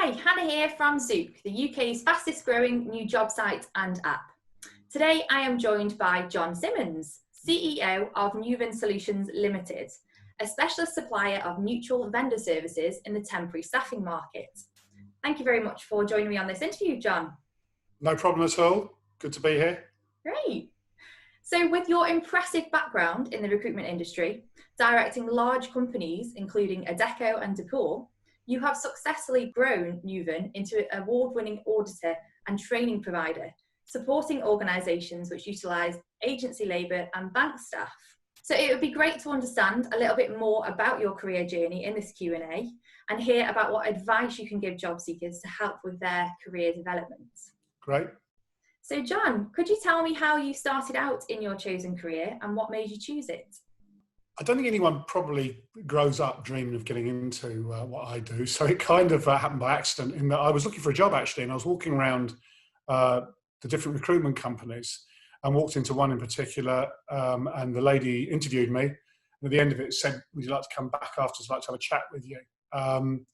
Hi, Hannah here from Zoek, the UK's fastest growing new job site and app. Today I am joined by John Simmonds, CEO of Neuven Solutions Ltd, a specialist supplier of neutral vendor services in the temporary staffing market. Thank you very much for joining me on this interview, John. No problem at all. Good to be here. Great. So with your impressive background in the recruitment industry, directing large companies including Adecco and Decor, you have successfully grown Neuven into an award-winning auditor and training provider, supporting organisations which utilise agency labour and bank staff. So it would be great to understand a little bit more about your career journey in this Q&A and hear about what advice you can give job seekers to help with their career development. Great. So John, could you tell me how you started out in your chosen career and what made you choose it? I don't think anyone probably grows up dreaming of getting into what I do. So it kind of happened by accident in that I was looking for a job actually, and I was walking around the different recruitment companies and walked into one in particular, and the lady interviewed me. And at the end of it said, "Would you like to come back afterwards? I'd like to have a chat with you." And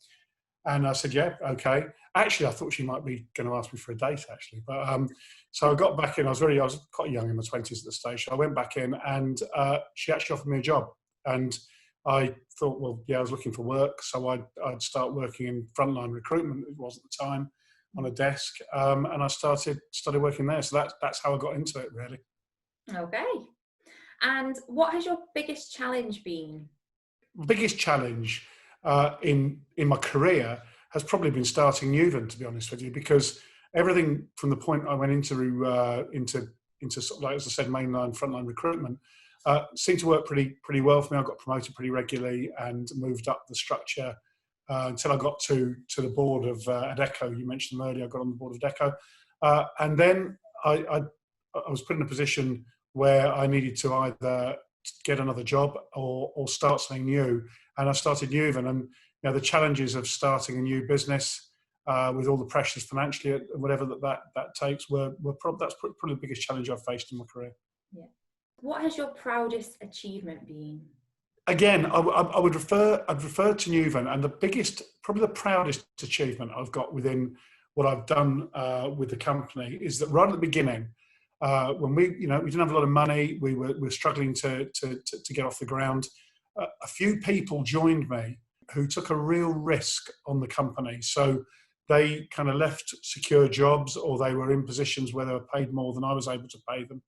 I said, "Yeah, okay." Actually, I thought she might be going to ask me for a date actually. But so I got back in, I was quite young in my 20s at the stage. So I went back in and she actually offered me a job. And I thought, well, yeah, I was looking for work. So I'd start working in frontline recruitment, it was at the time, on a desk. And I started working there. So that's how I got into it, really. Okay. And what has your biggest challenge been? Biggest challenge in my career has probably been starting Neuven, to be honest with you, because everything from the point I went into sort of like, as I said, mainline frontline recruitment seemed to work pretty well for me. I got promoted pretty regularly and moved up the structure until I got to the board of Adecco. You mentioned them earlier. I got on the board of Adecco, and then I was put in a position where I needed to either get another job or start something new, and I started Neuven. And the challenges of starting a new business with all the pressures financially and whatever that takes that's probably the biggest challenge I've faced in my career. Yeah. What has your proudest achievement been? Again, I'd refer to Neuven, and probably the proudest achievement I've got within what I've done with the company is that right at the beginning, when we didn't have a lot of money, we were struggling to get off the ground. A few people joined me who took a real risk on the company. So they kind of left secure jobs, or they were in positions where they were paid more than I was able to pay them.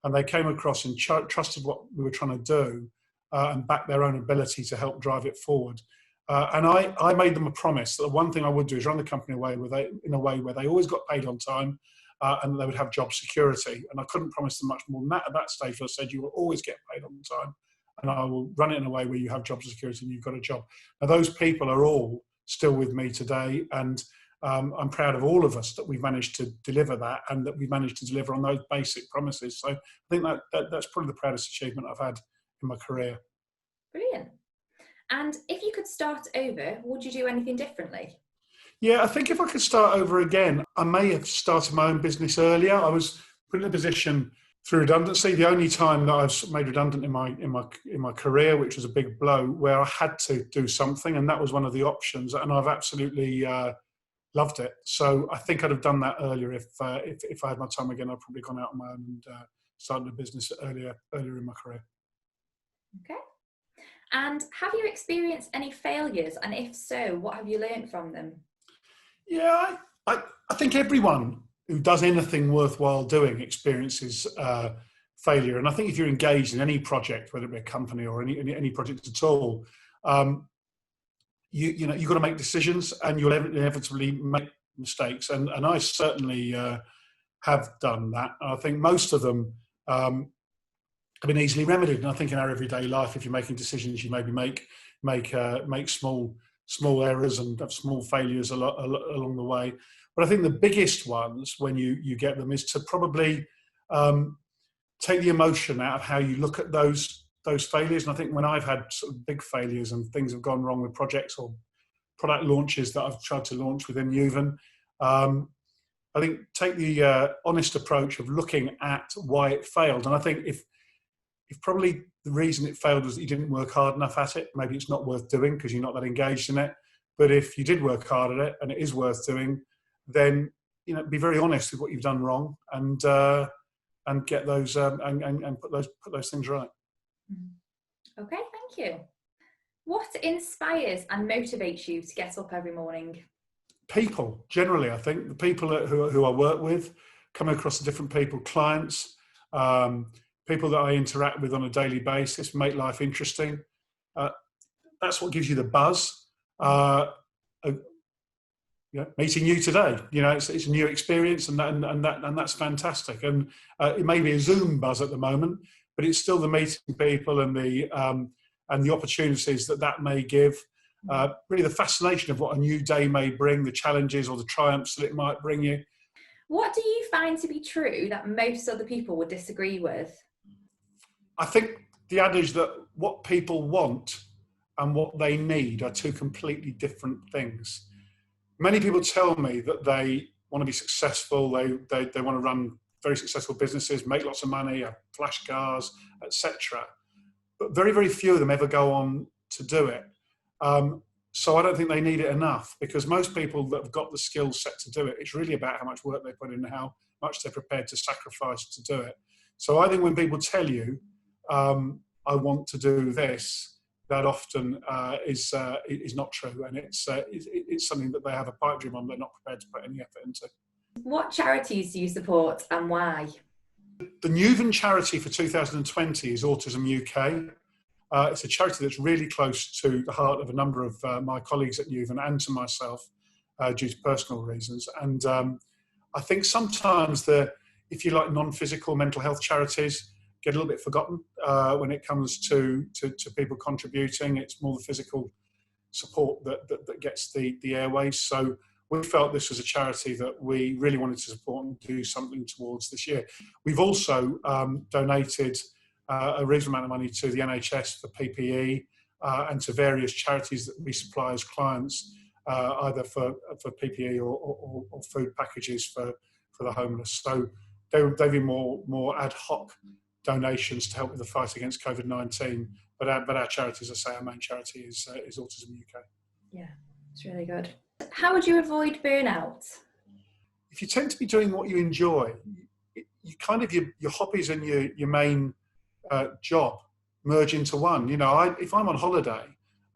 And they came across and trusted what we were trying to do and backed their own ability to help drive it forward. And I made them a promise that the one thing I would do is run the company in a way where they always got paid on time and they would have job security. And I couldn't promise them much more than that at that stage. I said, you will always get paid on time, and I will run it in a way where you have job security and you've got a job. Now, those people are all still with me today, and I'm proud of all of us that we've managed to deliver that and that we've managed to deliver on those basic promises. So I think that's probably the proudest achievement I've had in my career. Brilliant. And if you could start over, would you do anything differently? Yeah, I think if I could start over again, I may have started my own business earlier. I was put in a position through redundancy, the only time that I was made redundant in my career, which was a big blow, where I had to do something, and that was one of the options, and I've absolutely loved it. So I think I'd have done that earlier if I had my time again. I'd probably gone out on my own and started a business earlier in my career. Okay. And have you experienced any failures, and if so, what have you learned from them? Yeah, I think everyone who does anything worthwhile doing experiences failure. And I think if you're engaged in any project, whether it be a company or any project at all, you've got to make decisions, and you'll inevitably make mistakes. And I certainly have done that. I think most of them have been easily remedied. And I think in our everyday life, if you're making decisions, you maybe make small errors and have small failures along the way. But I think the biggest ones, when you get them, is to probably take the emotion out of how you look at those failures. And I think when I've had sort of big failures and things have gone wrong with projects or product launches that I've tried to launch within Neuven, I think take the honest approach of looking at why it failed. And I think if probably the reason it failed was that you didn't work hard enough at it, maybe it's not worth doing because you're not that engaged in it. But if you did work hard at it and it is worth doing, then be very honest with what you've done wrong and get those and put those things right. Okay, thank you. What inspires and motivates you to get up every morning? People, generally, I think the people who I work with, coming across the different people, clients, people that I interact with on a daily basis, make life interesting. That's what gives you the buzz. Meeting you today, it's a new experience, and that's fantastic. And it may be a Zoom buzz at the moment, but it's still the meeting people and the opportunities that may give. Really, the fascination of what a new day may bring, the challenges or the triumphs that it might bring you. What do you find to be true that most other people would disagree with? I think the adage that what people want and what they need are two completely different things. Many people tell me that they want to be successful, they want to run very successful businesses, make lots of money, have flash cars, etc. But very, very few of them ever go on to do it. So I don't think they need it enough, because most people that have got the skill set to do it, it's really about how much work they put in and how much they're prepared to sacrifice to do it. So I think when people tell you, I want to do this, that often is not true, and it's something that they have a pipe dream on, they're not prepared to put any effort into. What charities do you support and why? The Neuven charity for 2020 is Autism UK. It's a charity that's really close to the heart of a number of my colleagues at Neuven and to myself due to personal reasons. And I think sometimes if you like, non-physical mental health charities get a little bit forgotten when it comes to people contributing. It's more the physical support that gets the airways. So we felt this was a charity that we really wanted to support and do something towards this year. We've also donated a reasonable amount of money to the NHS for PPE and to various charities that we supply as clients, either for PPE or food packages for the homeless. So they've been more ad hoc donations to help with the fight against COVID-19. But our charity, as I say, our main charity is Autism UK. Yeah, it's really good. How would you avoid burnout? If you tend to be doing what you enjoy, you kind of your hobbies and your main job merge into one. If I'm on holiday,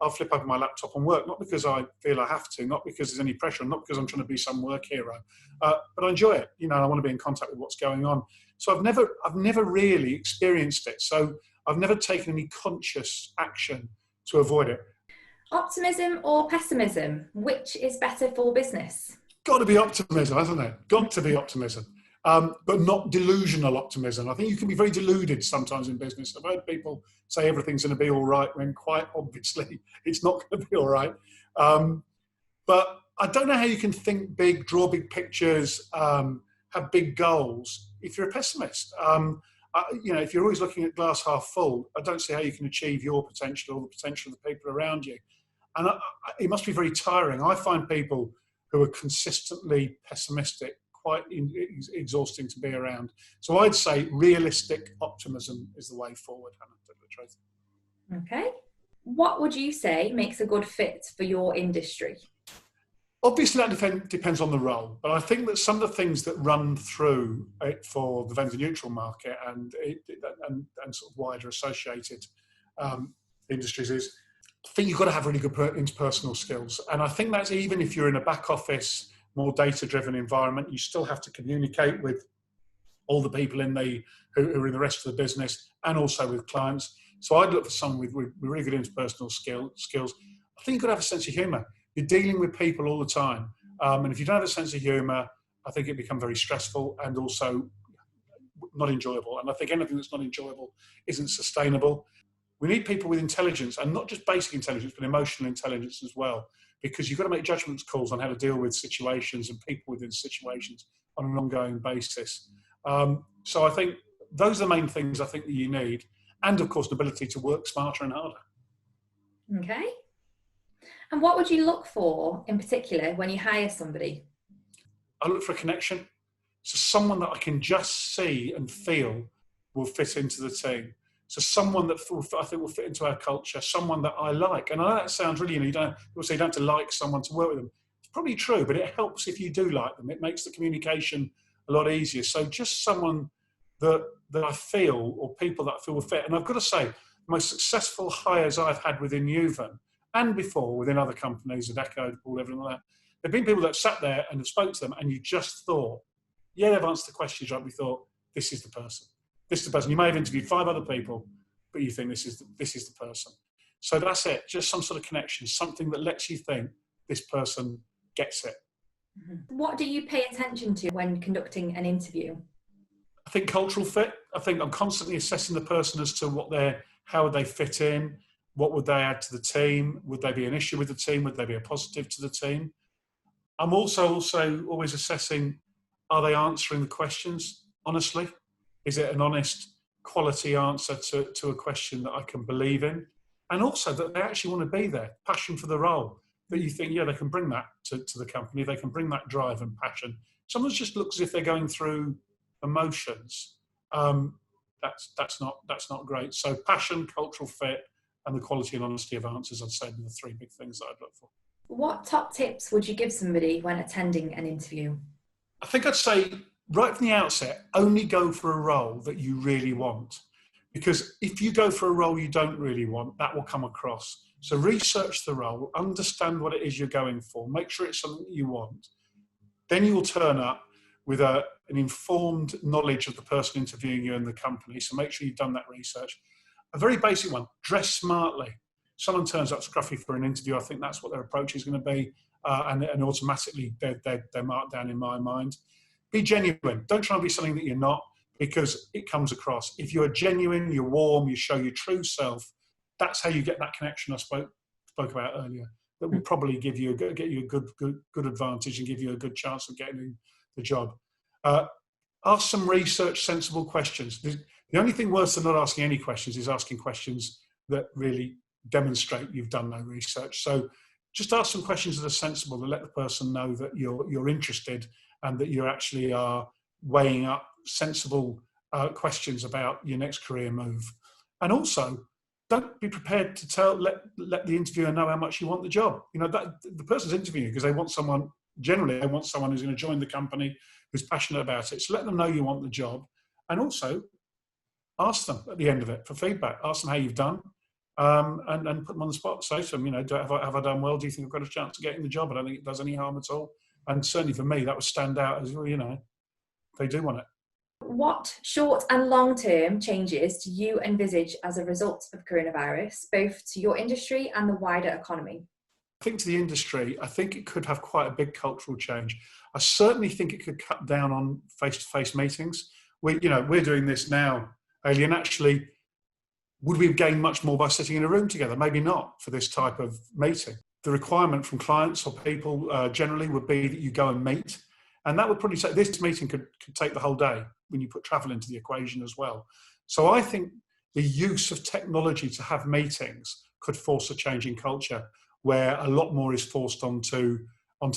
I'll flip open my laptop and work, not because I feel I have to, not because there's any pressure, not because I'm trying to be some work hero, but I enjoy it. I want to be in contact with what's going on. So I've never really experienced it. So I've never taken any conscious action to avoid it. Optimism or pessimism? Which is better for business? Got to be optimism, hasn't it? Got to be optimism. But not delusional optimism. I think you can be very deluded sometimes in business. I've heard people say everything's going to be all right when quite obviously it's not going to be all right. But I don't know how you can think big, draw big pictures, have big goals if you're a pessimist. If you're always looking at glass half full, I don't see how you can achieve your potential or the potential of the people around you. And it must be very tiring. I find people who are consistently pessimistic quite exhausting to be around. So I'd say realistic optimism is the way forward, Hannah, to the truth. Okay. What would you say makes a good fit for your industry? Obviously, that depends on the role, but I think that some of the things that run through it for the vendor neutral market and sort of wider associated industries is, I think you've got to have really good interpersonal skills. And I think that's even if you're in a back office, more data-driven environment, you still have to communicate with all the people who are in the rest of the business and also with clients. So I'd look for someone with really good interpersonal skills. I think you've got to have a sense of humour. You're dealing with people all the time. And if you don't have a sense of humour, I think it becomes very stressful and also not enjoyable. And I think anything that's not enjoyable isn't sustainable. We need people with intelligence, and not just basic intelligence, but emotional intelligence as well, because you've got to make judgment calls on how to deal with situations and people within situations on an ongoing basis. So I think those are the main things I think that you need. And of course, the ability to work smarter and harder. Okay. And what would you look for in particular when you hire somebody? I look for a connection. So someone that I can just see and feel will fit into the team. So someone that I think will fit into our culture, someone that I like. And I know that sounds really, people say you don't have to like someone to work with them. It's probably true, but it helps if you do like them. It makes the communication a lot easier. So just someone that I feel, or people that I feel will fit. And I've got to say, the most successful hires I've had within Neuven and before within other companies, Adecco, everything like that, there have been people that sat there and have spoke to them and you just thought, yeah, they've answered the questions right. We thought, this is the person. This is the person. You may have interviewed 5 other people, but you think this is the person. So that's it. Just some sort of connection, something that lets you think this person gets it. What do you pay attention to when conducting an interview? I think cultural fit. I think I'm constantly assessing the person as to how would they fit in, what would they add to the team, would they be an issue with the team, would they be a positive to the team. I'm also always assessing, are they answering the questions honestly? Is it an honest, quality answer to a question that I can believe in? And also that they actually want to be there, passion for the role, that you think, yeah, they can bring that to the company, they can bring that drive and passion. Someone just looks as if they're going through emotions. That's not great. So passion, cultural fit, and the quality and honesty of answers, I'd say, are the 3 big things that I'd look for. What top tips would you give somebody when attending an interview? I think I'd say, right from the outset, only go for a role that you really want. Because if you go for a role you don't really want, that will come across. So research the role, understand what it is you're going for, make sure it's something that you want. Then you will turn up with an informed knowledge of the person interviewing you and the company. So make sure you've done that research. A very basic one, dress smartly. Someone turns up scruffy for an interview, I think that's what their approach is going to be. And automatically they're marked down in my mind. Be genuine. Don't try and be something that you're not, because it comes across. If you're genuine, you're warm, you show your true self, that's how you get that connection I spoke about earlier. That will probably get you a good advantage and give you a good chance of getting the job. Ask some research, sensible questions. The only thing worse than not asking any questions is asking questions that really demonstrate you've done no research. So just ask some questions that are sensible to let the person know that you're interested and that you actually are weighing up sensible questions about your next career move. And also, don't be prepared to let the interviewer know how much you want the job. That the person's interviewing you because they want someone who's going to join the company, who's passionate about it. So let them know you want the job, and also ask them at the end of it for feedback. Ask them how you've done, and put them on the spot. Say to them, have I done well? Do you think I've got a chance of getting the job? I don't think it does any harm at all. And certainly for me, that would stand out as well. They do want it. What short and long-term changes do you envisage as a result of coronavirus, both to your industry and the wider economy? I think to the industry, I think it could have quite a big cultural change. I certainly think it could cut down on face-to-face meetings. We're doing this now, Alien. Actually, would we have gained much more by sitting in a room together? Maybe not for this type of meeting. The requirement from clients or people generally would be that you go and meet. And that would probably say this meeting could take the whole day when you put travel into the equation as well. So I think the use of technology to have meetings could force a change in culture where a lot more is forced onto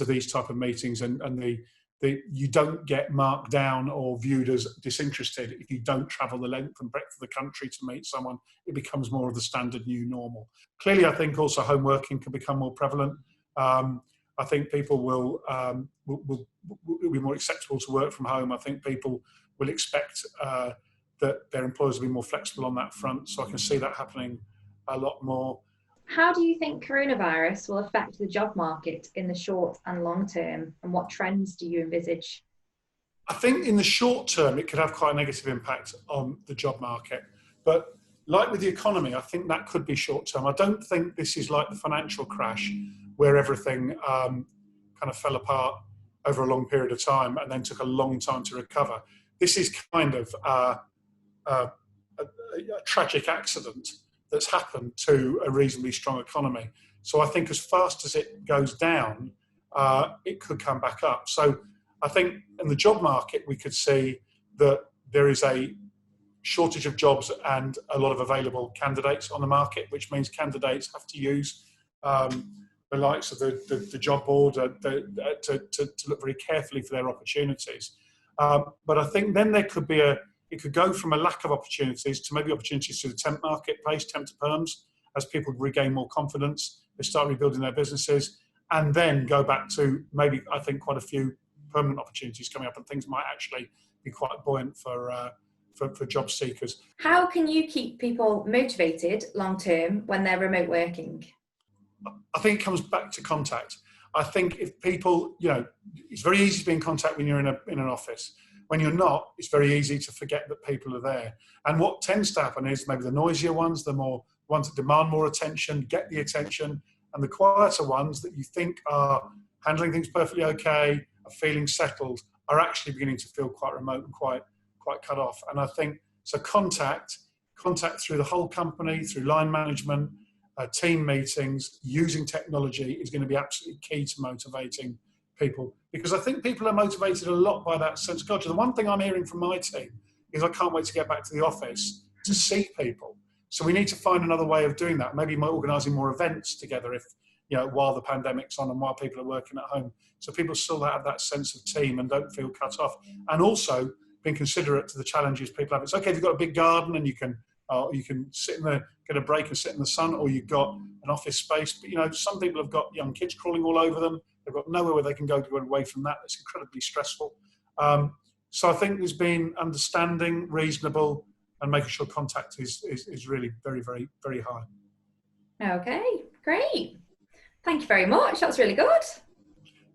these type of meetings, and you don't get marked down or viewed as disinterested if you don't travel the length and breadth of the country to meet someone. It becomes more of the standard new normal. Clearly, I think also home working can become more prevalent. I think people will be more acceptable to work from home. I think people will expect that their employers will be more flexible on that front. So I can see that happening a lot more. How do you think coronavirus will affect the job market in the short and long term, and what trends do you envisage? I think in the short term, it could have quite a negative impact on the job market. But like with the economy, I think that could be short term. I don't think this is like the financial crash where everything kind of fell apart over a long period of time and then took a long time to recover. This is kind of a tragic accident that's happened to a reasonably strong economy. So I think as fast as it goes down, it could come back up. So I think in the job market, we could see that there is a shortage of jobs and a lot of available candidates on the market, which means candidates have to use the likes of the job board to look very carefully for their opportunities. But I think then there could be a it could go from a lack of opportunities to maybe opportunities to the temp marketplace, temp to perms, as people regain more confidence, they start rebuilding their businesses, and then go back to maybe, I think, quite a few permanent opportunities coming up, and things might actually be quite buoyant for job seekers. How can you keep people motivated long term when they're remote working? I think it comes back to contact. I think if people, it's very easy to be in contact when you're in an office. When you're not, it's very easy to forget that people are there. And what tends to happen is maybe the noisier ones, the more ones that demand more attention, get the attention, and the quieter ones that you think are handling things perfectly okay, are feeling settled, are actually beginning to feel quite remote and quite cut off. And I think, so contact through the whole company, through line management, team meetings, using technology is going to be absolutely key to motivating people, because I think people are motivated a lot by that sense of culture. The one thing I'm hearing from my team is I can't wait to get back to the office to see people. So we need to find another way of doing that. Maybe organising more events together, if while the pandemic's on and while people are working at home, so people still have that sense of team and don't feel cut off. And also being considerate to the challenges people have. It's okay if you've got a big garden and you can sit in get a break and sit in the sun, or you've got an office space. But some people have got young kids crawling all over them. They've got nowhere where they can go to get away from that. It's incredibly stressful. So I think there's been understanding, reasonable, and making sure contact is really very, very, very high. Okay, great. Thank you very much. That's really good.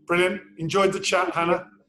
Brilliant. Enjoyed the chat, Hannah.